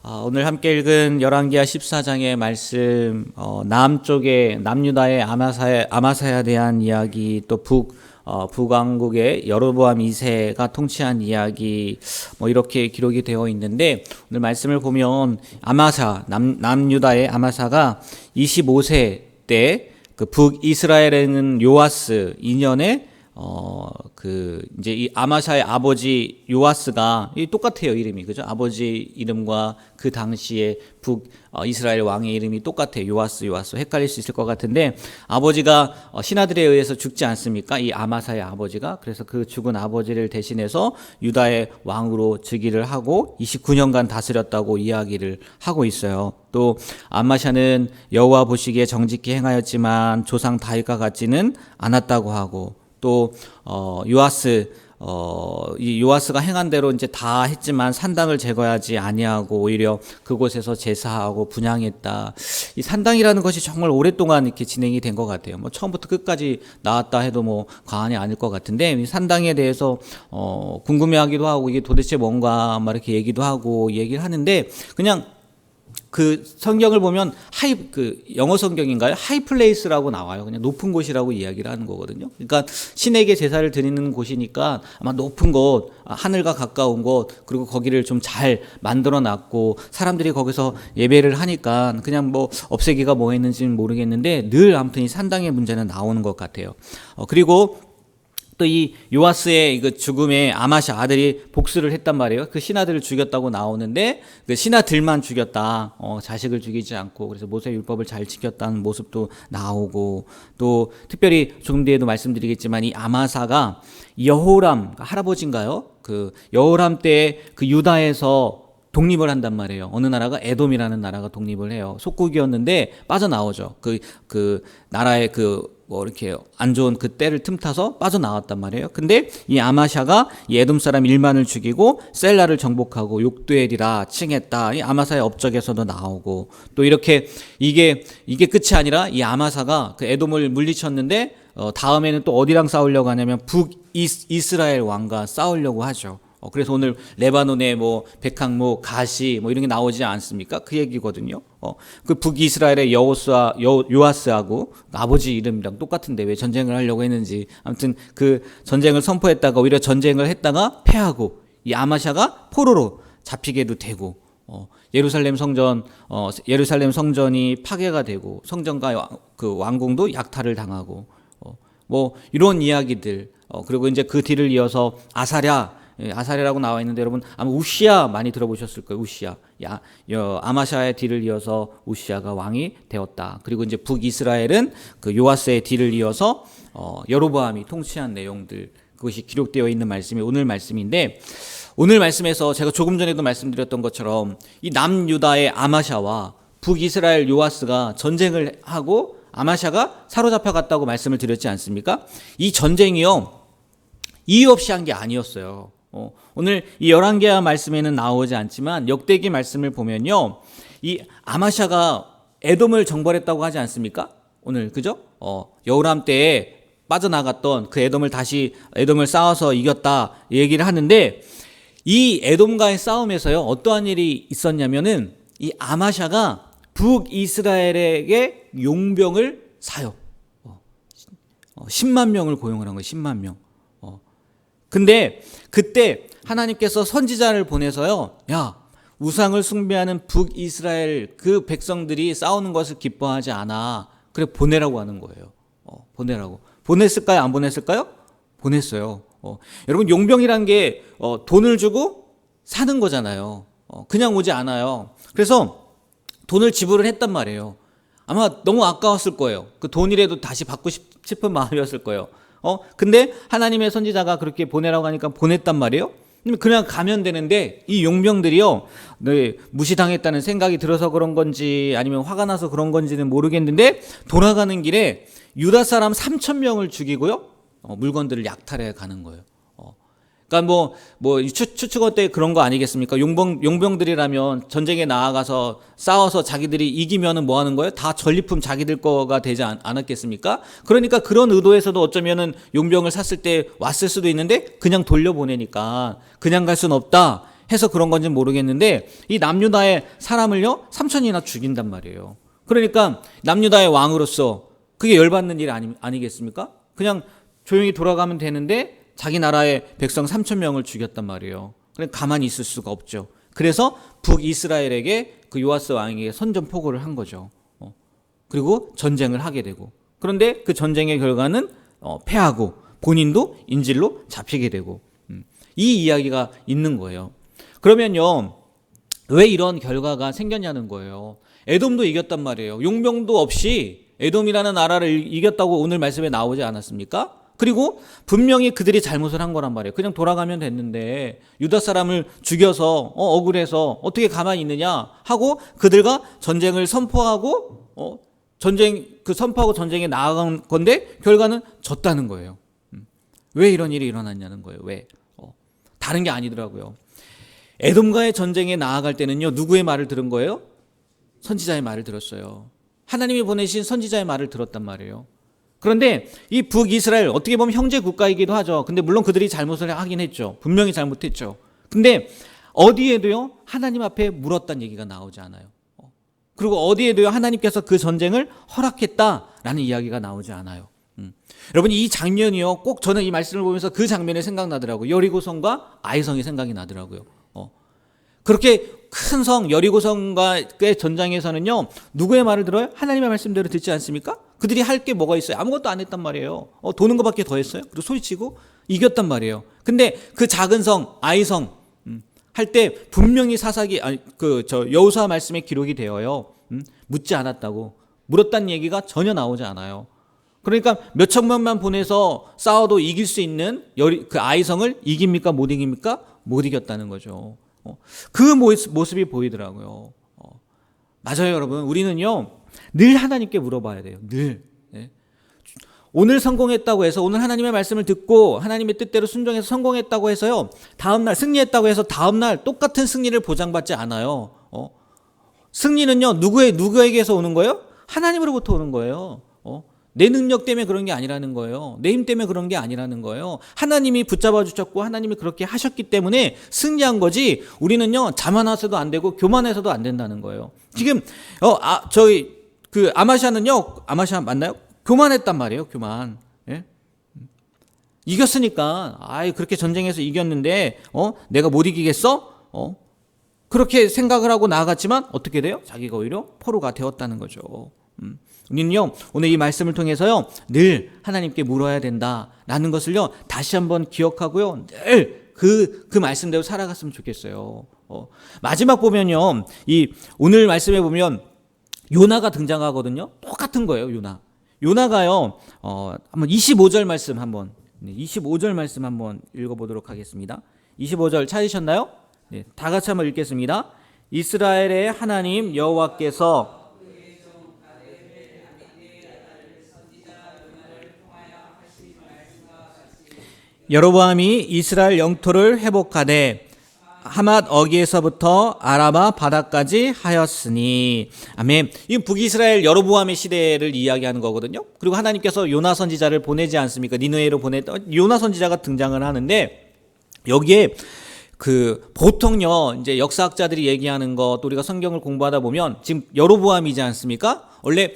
오늘 함께 읽은 열왕기하 14장의 말씀, 남쪽에 남유다의 아마사야에 대한 이야기, 또 북왕국의 여로보암 2세가 통치한 이야기, 이렇게 기록이 되어 있는데, 오늘 말씀을 보면 남유다의 아마사가 25세 때 그 북이스라엘에는 요아스 2년에 이제 이 아마샤의 아버지 요아스가 똑같아요, 이름이. 그죠? 아버지 이름과 그 당시에 이스라엘 왕의 이름이 똑같아요. 요아스. 헷갈릴 수 있을 것 같은데, 아버지가 신하들에 의해서 죽지 않습니까? 이 아마사의 아버지가. 그래서 그 죽은 아버지를 대신해서 유다의 왕으로 즉위를 하고 29년간 다스렸다고 이야기를 하고 있어요. 또 아마샤는 여호와 보시기에 정직히 행하였지만 조상 다윗과 같지는 않았다고 하고, 또 이 요아스가 행한 대로 이제 다 했지만 산당을 제거하지 아니하고 오히려 그곳에서 제사하고 분향했다. 이 산당이라는 것이 정말 오랫동안 이렇게 진행이 된 것 같아요. 처음부터 끝까지 나왔다 해도 과언이 아닐 것 같은데, 이 산당에 대해서 궁금해하기도 하고, 이게 도대체 뭔가 이렇게 얘기도 하고 얘기를 하는데, 그냥 그 성경을 보면 영어 성경인가요? 하이플레이스라고 나와요. 그냥 높은 곳이라고 이야기를 하는 거거든요. 그러니까 신에게 제사를 드리는 곳이니까 아마 높은 곳, 하늘과 가까운 곳, 그리고 거기를 좀 잘 만들어 놨고 사람들이 거기서 예배를 하니까 그냥 없애기가 뭐 했는지는 모르겠는데 늘 아무튼 이 산당의 문제는 나오는 것 같아요. 그리고 또 이 요아스의 그 죽음에 아마샤 아들이 복수를 했단 말이에요. 그 신하들을 죽였다고 나오는데 그 신하들만 죽였다. 자식을 죽이지 않고, 그래서 모세 율법을 잘 지켰다는 모습도 나오고, 또 특별히 조금 뒤에도 말씀드리겠지만 이 아마사가 여호람 할아버지인가요? 그 여호람 때 그 유다에서 독립을 한단 말이에요. 어느 나라가 에돔이라는 나라가 독립을 해요. 속국이었는데 빠져나오죠. 그 나라의 이렇게 안 좋은 그 때를 틈타서 빠져나왔단 말이에요. 근데 이 아마샤가 이 에돔 사람 1만을 죽이고 셀라를 정복하고 욕두엘이라 칭했다. 이 아마사의 업적에서도 나오고, 또 이렇게 이게 끝이 아니라 이 아마사가 그 에돔을 물리쳤는데 다음에는 또 어디랑 싸우려고 하냐면 북이스라엘 왕과 싸우려고 하죠. 그래서 오늘 레바논의 백항목, 가시 이런 게 나오지 않습니까? 그 얘기거든요. 그 북이스라엘의 요아스하고 아버지 이름이랑 똑같은데 왜 전쟁을 하려고 했는지. 아무튼 그 전쟁을 선포했다가 오히려 전쟁을 했다가 패하고, 이 아마샤가 포로로 잡히게도 되고, 예루살렘 성전이 파괴가 되고 성전과 그 왕궁도 약탈을 당하고, 이런 이야기들. 그리고 이제 그 뒤를 이어서 아사랴라고 나와 있는데, 여러분 아마 우시야 많이 들어보셨을 거예요. 우시야. 아마샤의 뒤를 이어서 우시야가 왕이 되었다. 그리고 이제 북이스라엘은 그 요아스의 뒤를 이어서 여로보암이 통치한 내용들, 그것이 기록되어 있는 말씀이 오늘 말씀인데, 오늘 말씀에서 제가 조금 전에도 말씀드렸던 것처럼 이 남유다의 아마샤와 북이스라엘 요아스가 전쟁을 하고 아마샤가 사로잡혀 갔다고 말씀을 드렸지 않습니까? 이 전쟁이요, 이유 없이 한 게 아니었어요. 오늘 이 열왕기하 말씀에는 나오지 않지만 역대기 말씀을 보면요, 이 아마샤가 에돔을 정벌했다고 하지 않습니까? 오늘, 그죠? 여호람 때에 빠져나갔던 그 에돔을 싸워서 이겼다 얘기를 하는데, 이 에돔과의 싸움에서요 어떠한 일이 있었냐면은 이 아마샤가 북이스라엘에게 용병을 사요. 10만 명을 고용을 한 거예요. 10만 명. 근데 그때 하나님께서 선지자를 보내서요, 야, 우상을 숭배하는 북이스라엘 그 백성들이 싸우는 것을 기뻐하지 않아. 그래, 보내라고 하는 거예요. 보내라고. 보냈을까요? 안 보냈을까요? 보냈어요. 여러분, 용병이란 게 돈을 주고 사는 거잖아요. 그냥 오지 않아요. 그래서 돈을 지불을 했단 말이에요. 아마 너무 아까웠을 거예요. 그 돈이라도 다시 받고 싶은 마음이었을 거예요. 근데 하나님의 선지자가 그렇게 보내라고 하니까 보냈단 말이에요. 그냥 가면 되는데 이 용병들이요, 무시당했다는 생각이 들어서 그런 건지 아니면 화가 나서 그런 건지는 모르겠는데, 돌아가는 길에 유다 사람 3,000명을 죽이고요, 물건들을 약탈해 가는 거예요. 그러니까 추측어 때 그런 거 아니겠습니까? 용병들이라면 전쟁에 나아가서 싸워서 자기들이 이기면은 뭐 하는 거예요? 다 전리품 자기들 거가 되지 않았겠습니까? 그러니까 그런 의도에서도 어쩌면은 용병을 샀을 때 왔을 수도 있는데 그냥 돌려보내니까 그냥 갈 수는 없다 해서 그런 건지 모르겠는데 이 남유다의 사람을요 3천이나 죽인단 말이에요. 그러니까 남유다의 왕으로서 그게 열받는 일 아니겠습니까? 그냥 조용히 돌아가면 되는데 자기 나라의 백성 3천 명을 죽였단 말이에요. 그러니까 가만히 있을 수가 없죠. 그래서 북이스라엘에게 그 요아스 왕에게 선전포고를 한 거죠. 그리고 전쟁을 하게 되고, 그런데 그 전쟁의 결과는 패하고 본인도 인질로 잡히게 되고, 이 이야기가 있는 거예요. 그러면요 왜 이런 결과가 생겼냐는 거예요. 에돔도 이겼단 말이에요. 용병도 없이 에돔이라는 나라를 이겼다고 오늘 말씀에 나오지 않았습니까? 그리고 분명히 그들이 잘못을 한 거란 말이에요. 그냥 돌아가면 됐는데 유다 사람을 죽여서 억울해서 어떻게 가만히 있느냐 하고 그들과 전쟁을 선포하고 선포하고 전쟁에 나아간 건데 결과는 졌다는 거예요. 왜 이런 일이 일어났냐는 거예요. 왜? 다른 게 아니더라고요. 에돔과의 전쟁에 나아갈 때는요 누구의 말을 들은 거예요? 선지자의 말을 들었어요. 하나님이 보내신 선지자의 말을 들었단 말이에요. 그런데 이 북이스라엘 어떻게 보면 형제 국가이기도 하죠. 근데 물론 그들이 잘못을 하긴 했죠. 분명히 잘못했죠. 근데 어디에도요 하나님 앞에 물었다는 얘기가 나오지 않아요. 그리고 어디에도요 하나님께서 그 전쟁을 허락했다라는 이야기가 나오지 않아요. 여러분 이 장면이요 꼭 저는 이 말씀을 보면서 그 장면이 생각나더라고요. 여리고성과 아이성이 생각이 나더라고요. 그렇게 큰 성 여리고성과의 전장에서는요 누구의 말을 들어요? 하나님의 말씀대로 듣지 않습니까? 그들이 할 게 뭐가 있어요? 아무것도 안 했단 말이에요. 도는 것밖에 더 했어요. 그리고 소리치고 이겼단 말이에요. 근데 그 작은 성 아이성 할 때 분명히 여호수아 말씀에 기록이 되어요. 묻지 않았다고, 물었다는 얘기가 전혀 나오지 않아요. 그러니까 몇 천명만 보내서 싸워도 이길 수 있는 그 아이성을 이깁니까? 못 이깁니까? 못 이겼다는 거죠. 그 모습이 보이더라고요. 맞아요, 여러분. 우리는요 늘 하나님께 물어봐야 돼요. 늘. 오늘 성공했다고 해서, 오늘 하나님의 말씀을 듣고 하나님의 뜻대로 순종해서 성공했다고 해서요 다음날 승리했다고 해서 다음날 똑같은 승리를 보장받지 않아요. 승리는요 누구에게서 오는 거예요? 하나님으로부터 오는 거예요. 내 능력 때문에 그런 게 아니라는 거예요. 내 힘 때문에 그런 게 아니라는 거예요. 하나님이 붙잡아 주셨고 하나님이 그렇게 하셨기 때문에 승리한 거지, 우리는요 자만해서도 안 되고 교만해서도 안 된다는 거예요. 지금 저희 그 아마샤 맞나요? 교만했단 말이에요. 교만. 예? 이겼으니까 그렇게 전쟁에서 이겼는데 내가 못 이기겠어? 그렇게 생각을 하고 나아갔지만 어떻게 돼요? 자기가 오히려 포로가 되었다는 거죠. 우리는요 오늘 이 말씀을 통해서요 늘 하나님께 물어야 된다라는 것을요 다시 한번 기억하고요 늘 그 말씀대로 살아갔으면 좋겠어요. 마지막 보면요 이 오늘 말씀에 보면 요나가 등장하거든요. 똑같은 거예요. 요나가요 한번 25절 말씀 한번 25절 말씀 한번 읽어보도록 하겠습니다. 25절 찾으셨나요? 네, 다 같이 한번 읽겠습니다. 이스라엘의 하나님 여호와께서 여로보암이 이스라엘 영토를 회복하되 하맛 어기에서부터 아라바 바다까지 하였으니. 아멘. 이 북이스라엘 여로보암의 시대를 이야기하는 거거든요. 그리고 하나님께서 요나 선지자를 보내지 않습니까? 니느웨로 보냈던 요나 선지자가 등장을 하는데, 여기에 보통요 이제 역사학자들이 얘기하는 것, 또 우리가 성경을 공부하다 보면 지금 여로보암이지 않습니까? 원래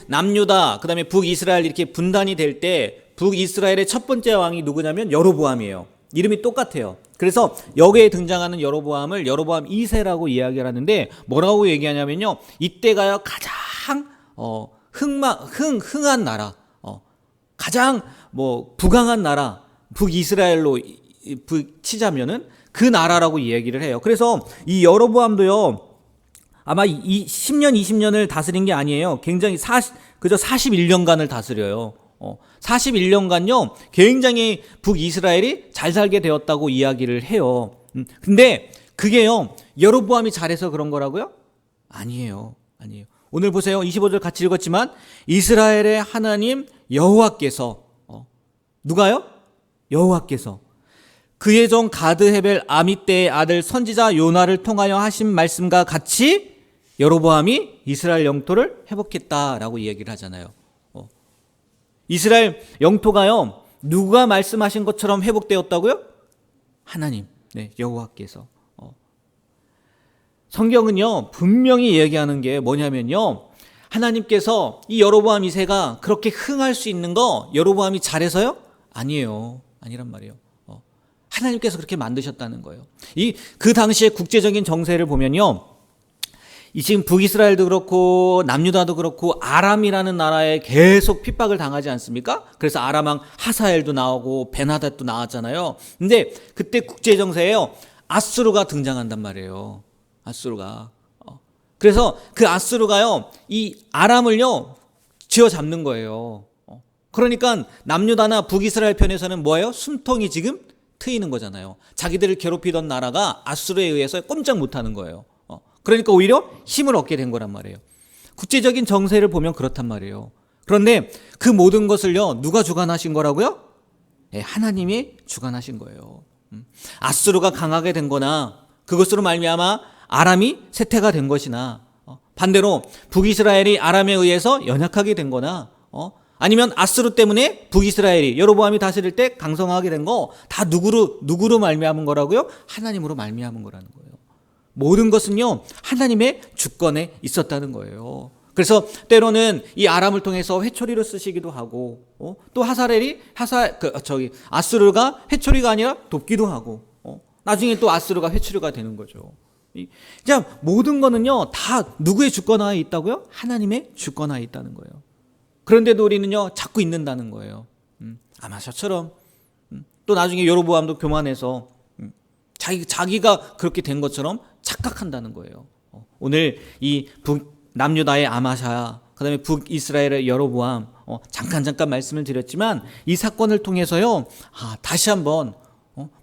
남유다 그다음에 북이스라엘 이렇게 분단이 될 때 북이스라엘의 첫 번째 왕이 누구냐면 여로보암이에요. 이름이 똑같아요. 그래서 여기에 등장하는 여로보암을 여로보암 2세라고 이야기를 하는데, 뭐라고 얘기하냐면요 이때가요 가장 흥한 나라, 가장 부강한 나라, 북이스라엘로 치자면은 그 나라라고 이야기를 해요. 그래서 이 여로보암도요 아마 10년 20년을 다스린 게 아니에요. 굉장히 그저 41년간을 다스려요. 41년간요 굉장히 북이스라엘이 잘 살게 되었다고 이야기를 해요. 근데 그게요 여로보암이 잘해서 그런 거라고요? 아니에요. 오늘 보세요. 25절 같이 읽었지만 이스라엘의 하나님 여호와께서 누가요? 여호와께서 그의 종 가드 헤벨 아미떼의 아들 선지자 요나를 통하여 하신 말씀과 같이 여로보암이 이스라엘 영토를 회복했다라고 이야기를 하잖아요. 이스라엘 영토가요 누가 말씀하신 것처럼 회복되었다고요? 하나님, 여호와께서. 성경은요 분명히 얘기하는 게 뭐냐면요, 하나님께서 이 여로보암 2세가 그렇게 흥할 수 있는 거 여로보암이 잘해서요? 아니에요. 아니란 말이에요. 하나님께서 그렇게 만드셨다는 거예요. 그 당시의 국제적인 정세를 보면요, 이 지금 북이스라엘도 그렇고 남유다도 그렇고 아람이라는 나라에 계속 핍박을 당하지 않습니까? 그래서 아람 왕 하사엘도 나오고 베나닷도 나왔잖아요. 근데 그때 국제 정세에요, 아수르가 등장한단 말이에요. 아수르가. 그래서 그 아수르가요 이 아람을요 쥐어 잡는 거예요. 그러니까 남유다나 북이스라엘 편에서는 뭐예요? 숨통이 지금 트이는 거잖아요. 자기들을 괴롭히던 나라가 아수르에 의해서 꼼짝 못하는 거예요. 그러니까 오히려 힘을 얻게 된 거란 말이에요. 국제적인 정세를 보면 그렇단 말이에요. 그런데 그 모든 것을요 누가 주관하신 거라고요? 네, 하나님이 주관하신 거예요. 아수르가 강하게 된 거나 그것으로 말미암아 아람이 쇠퇴가 된 것이나, 반대로 북이스라엘이 아람에 의해서 연약하게 된 거나, 아니면 아수르 때문에 북이스라엘이 여로보암이 다스릴 때 강성하게 된 거 다 누구로 말미암은 거라고요? 하나님으로 말미암은 거라는 거예요. 모든 것은요 하나님의 주권에 있었다는 거예요. 그래서 때로는 이 아람을 통해서 회초리로 쓰시기도 하고, 또 아수르가 회초리가 아니라 돕기도 하고, 나중에 또 아수르가 회초리가 되는 거죠. 자, 모든 거는요 다 누구의 주권하에 있다고요? 하나님의 주권하에 있다는 거예요. 그런데도 우리는요 자꾸 잊는다는 거예요. 아마샤처럼 또 나중에 여로보암도 교만해서 자기가 그렇게 된 것처럼 착각한다는 거예요. 오늘 이 남유다의 아마샤, 그다음에 북이스라엘의 여로보암, 잠깐 말씀을 드렸지만 이 사건을 통해서요 다시 한번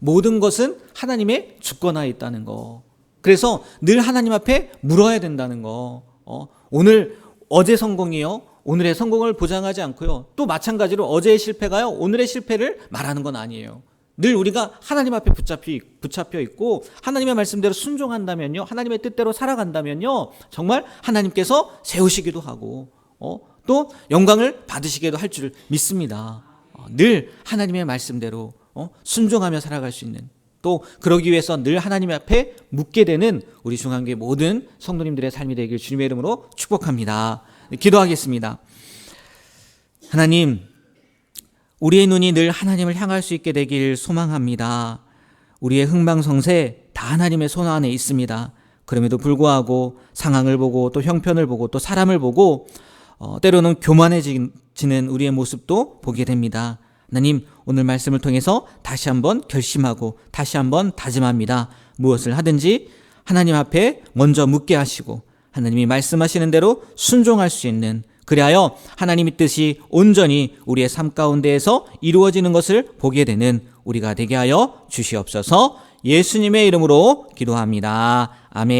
모든 것은 하나님의 주권하에 있다는 거. 그래서 늘 하나님 앞에 물어야 된다는 거. 어제 성공이요 오늘의 성공을 보장하지 않고요, 또 마찬가지로 어제의 실패가요 오늘의 실패를 말하는 건 아니에요. 늘 우리가 하나님 앞에 붙잡혀 있고 하나님의 말씀대로 순종한다면요, 하나님의 뜻대로 살아간다면요, 정말 하나님께서 세우시기도 하고 또 영광을 받으시기도 할 줄 믿습니다. 늘 하나님의 말씀대로 순종하며 살아갈 수 있는, 또 그러기 위해서 늘 하나님 앞에 묻게 되는 우리 중앙교회 모든 성도님들의 삶이 되길 주님의 이름으로 축복합니다. 기도하겠습니다. 하나님, 우리의 눈이 늘 하나님을 향할 수 있게 되길 소망합니다. 우리의 흥망성쇠 다 하나님의 손 안에 있습니다. 그럼에도 불구하고 상황을 보고 또 형편을 보고 또 사람을 보고 때로는 교만해지는 우리의 모습도 보게 됩니다. 하나님, 오늘 말씀을 통해서 다시 한번 결심하고 다시 한번 다짐합니다. 무엇을 하든지 하나님 앞에 먼저 묻게 하시고 하나님이 말씀하시는 대로 순종할 수 있는, 그리하여 하나님의 뜻이 온전히 우리의 삶 가운데에서 이루어지는 것을 보게 되는 우리가 되게 하여 주시옵소서. 예수님의 이름으로 기도합니다. 아멘.